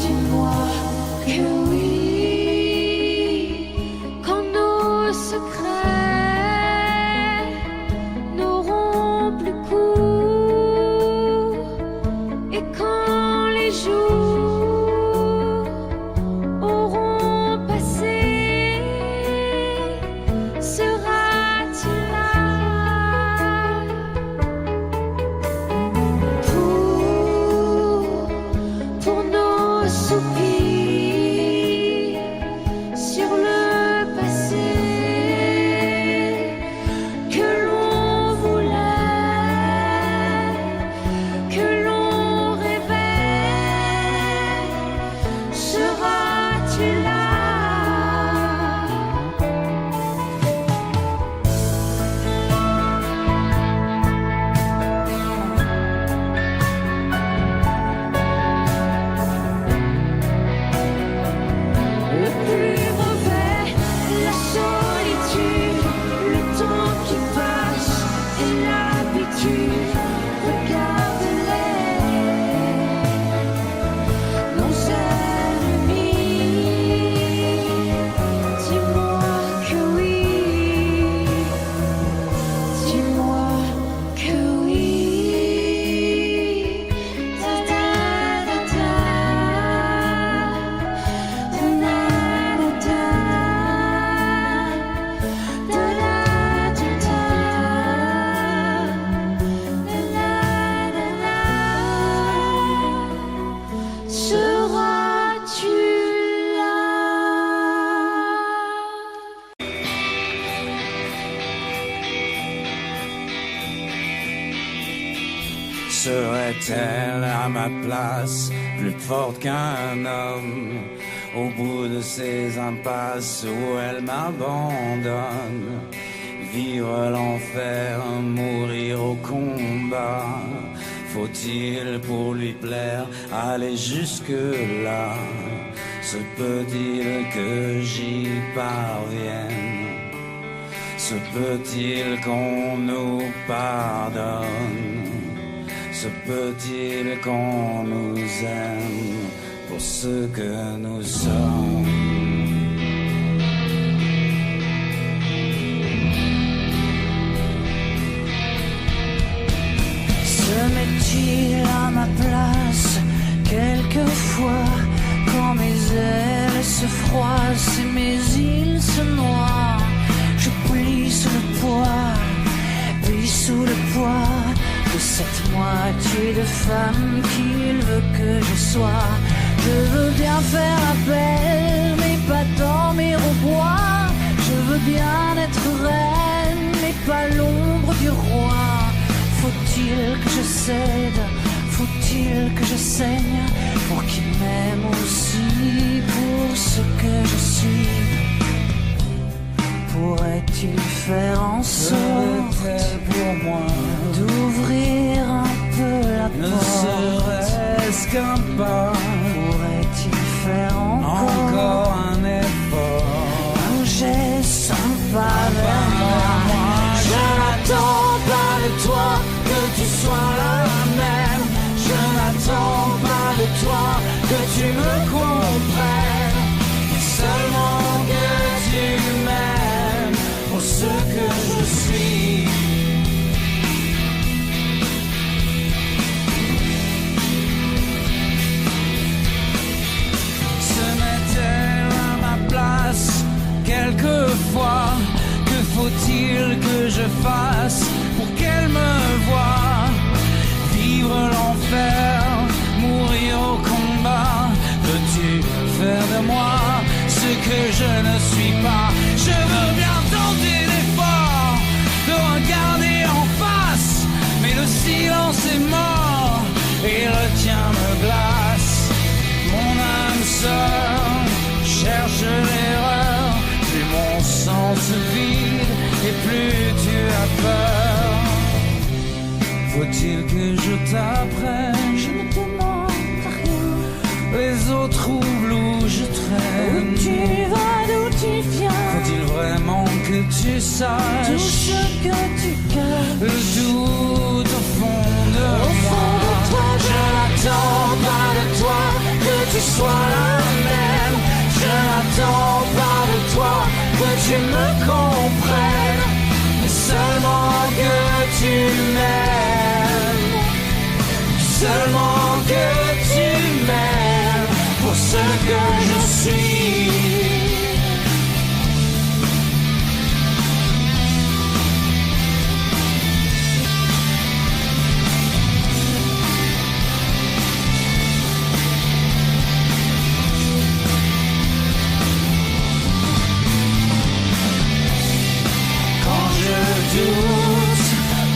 dis-moi que oui. Quand nos secrets n'auront plus cours et quand les jours auront passé, seras-tu là pour nos soupirs sur le passé que l'on voulait, que l'on rêvait? est-elle à ma place, plus forte qu'un homme, au bout de ces impasses où elle m'abandonne? Vivre l'enfer, mourir au combat, faut-il pour lui plaire aller jusque-là? Se peut-il que j'y parvienne? Se peut-il qu'on nous pardonne? Se peut-il qu'on nous aime pour ce que nous sommes? Se met-il à ma place quelquefois quand mes ailes se froissent et mes îles se noient? Je plie sous le poids, puis sous le poids de cette moitié de femme qu'il veut que je sois. Je veux bien faire appel, mais pas dormir au bois. Je veux bien être reine, mais pas l'ombre du roi. Faut-il que je cède, faut-il que je saigne, pour qu'il m'aime aussi pour ce que je suis? Pourrait-il faire en sorte pour moi d'ouvrir un peu la ne porte? serait-ce qu'un pas? Pourrait-il faire encore un effort? un geste, un pas vers moi? Je n'attends pas de toi que tu sois la même. Je n'attends pas de toi que tu me comprennes, mais seulement que tu m'aimes pour ce que je suis. Se met-elle à ma place quelquefois? Que faut-il que je fasse pour qu'elle me voie? Vivre l'enfer, mourir au combat. Veux-tu faire de moi ce que je ne suis pas? Je veux bien tenter l'effort de regarder en face, mais le silence est mort et le tien me glace. Mon âme sœur cherche l'erreur, plus mon sang se vide et plus tu as peur. Faut-il que je t'apprenne? Je ne demande rien. Les eaux troubles où je traîne. Où tu vas, d'où tu viens? Faut-il vraiment que tu saches tout ce que tu caches? le doute au fond de moi? Je n'attends pas de toi que tu sois la même. Je n'attends pas de toi que tu me comprennes, mais seulement que tu m'aimes. Seulement que tu m'aimes pour ce que je suis.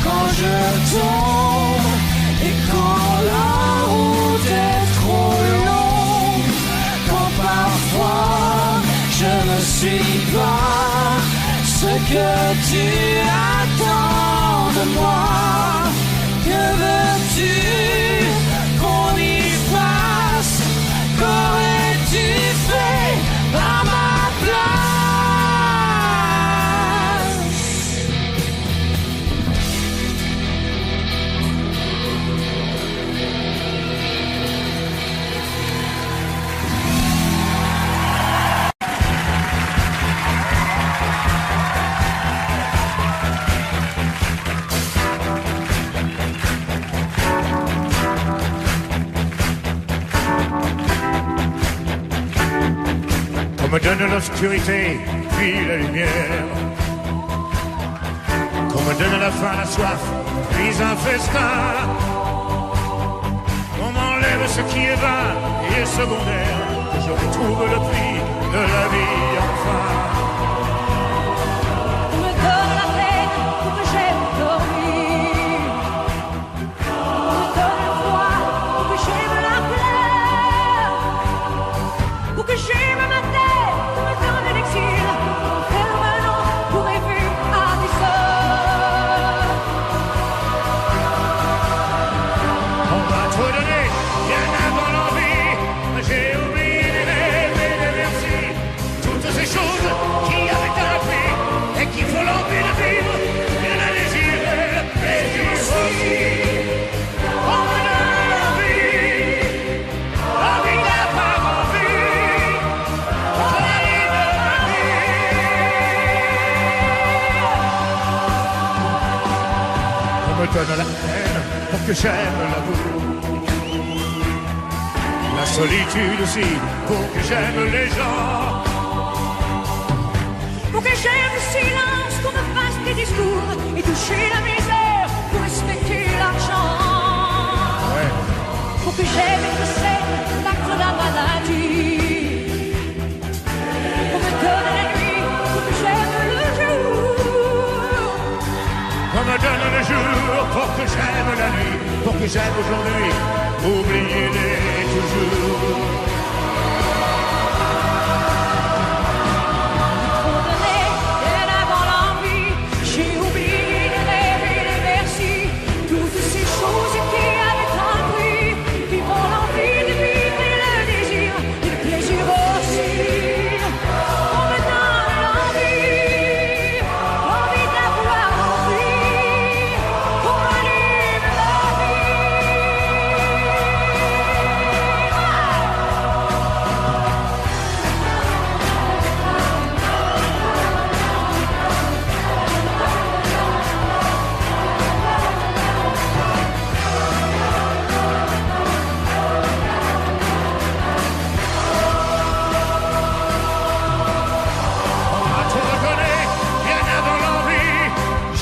Quand je tombe et quand la route est trop longue, quand parfois je ne suis pas ce que tu attends de moi, que veux-tu qu'on y fasse? Qu'aurais-tu fait à ma place? On me donne l'obscurité, puis la lumière. Qu'on me donne la faim, la soif, puis un festin. On m'enlève ce qui est vain et secondaire, que je retrouve le prix de la vie enfin. On me donne la peine pour que j'aime dormir. On me donne le froid que j'aime l'amour. La solitude aussi, pour que j'aime les gens. Pour que j'aime le silence, qu'on me fasse des discours et toucher la misère pour respecter l'argent. Ouais. Pour que j'aime être saine, l'acte de la maladie. Pour me donner la nuit, pour que j'aime le jour. On me donne le jour pour que j'aime la nuit, pour que j'aime aujourd'hui, oubliez-les toujours. J'ai oublié les rêves et les merci, toutes ces choses qui avaient un prix, qui font l'envie de vivre et le désir, et le plaisir aussi. On me donne l'envie d'avoir envie, on m'anime la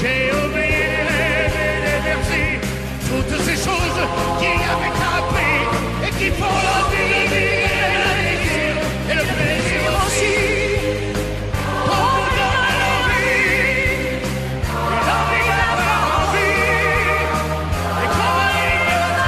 J'ai oublié les rêves et les merci, toutes ces choses qui avaient un prix et qui font l'envie de vivre et le désir et le plaisir aussi. On me donne l'envie d'avoir envie, et qu'on m'anime la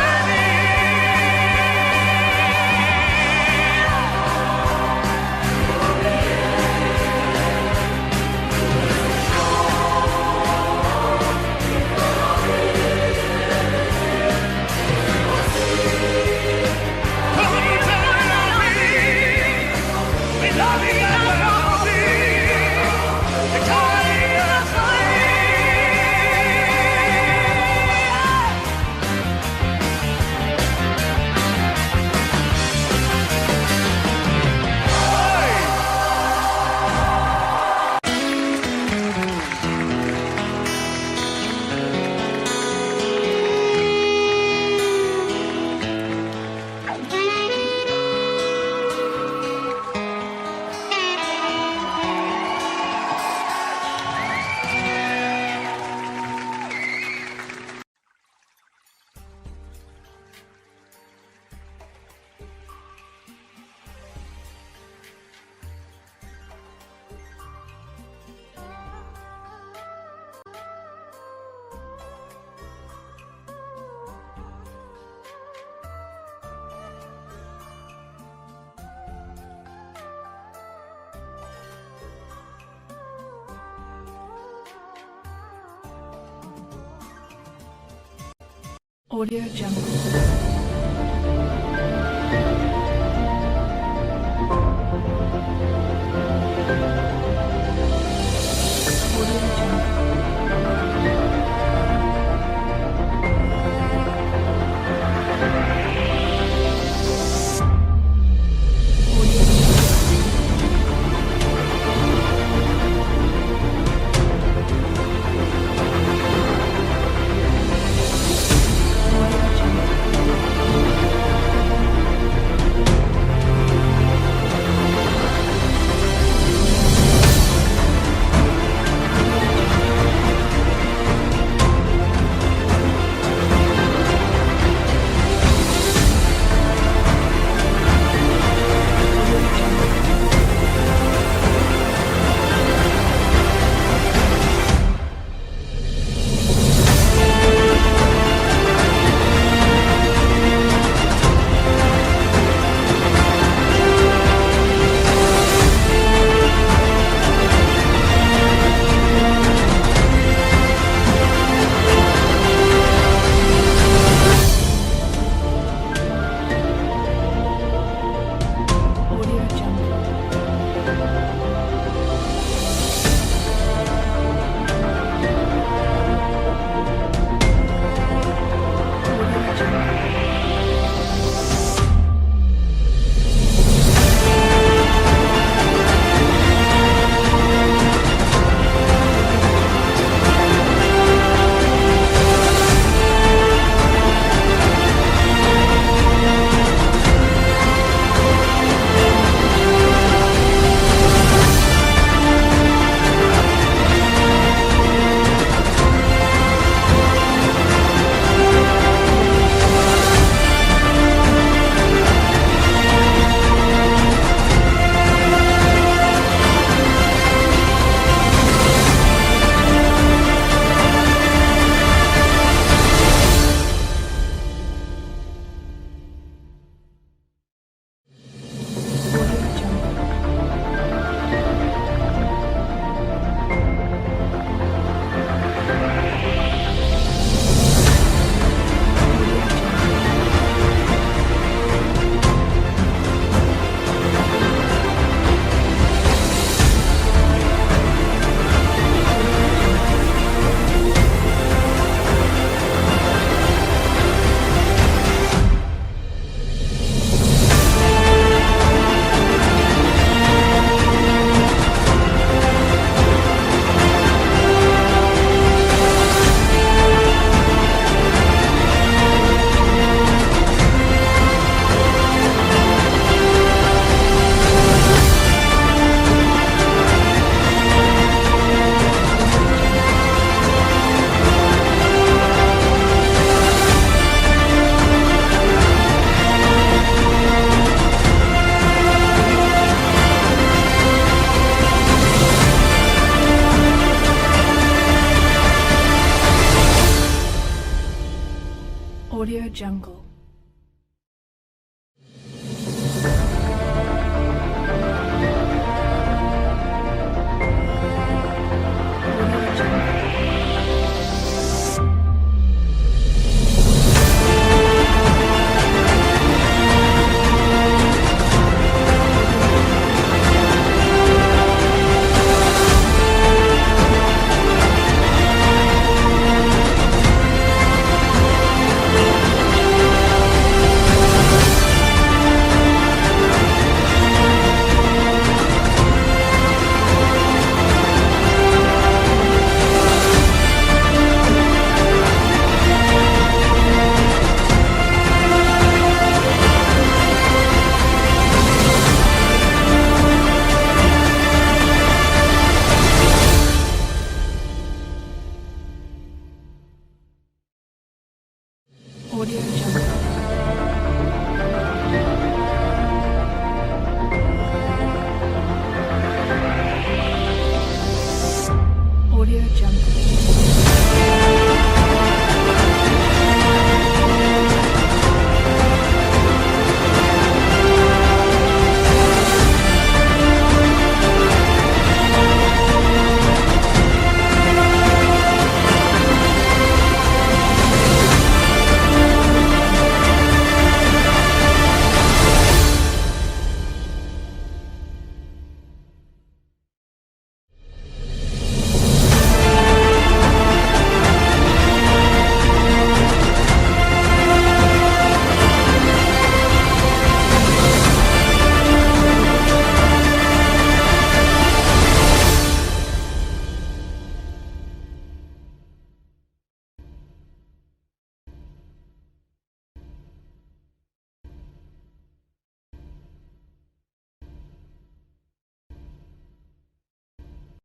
Audio Jungle.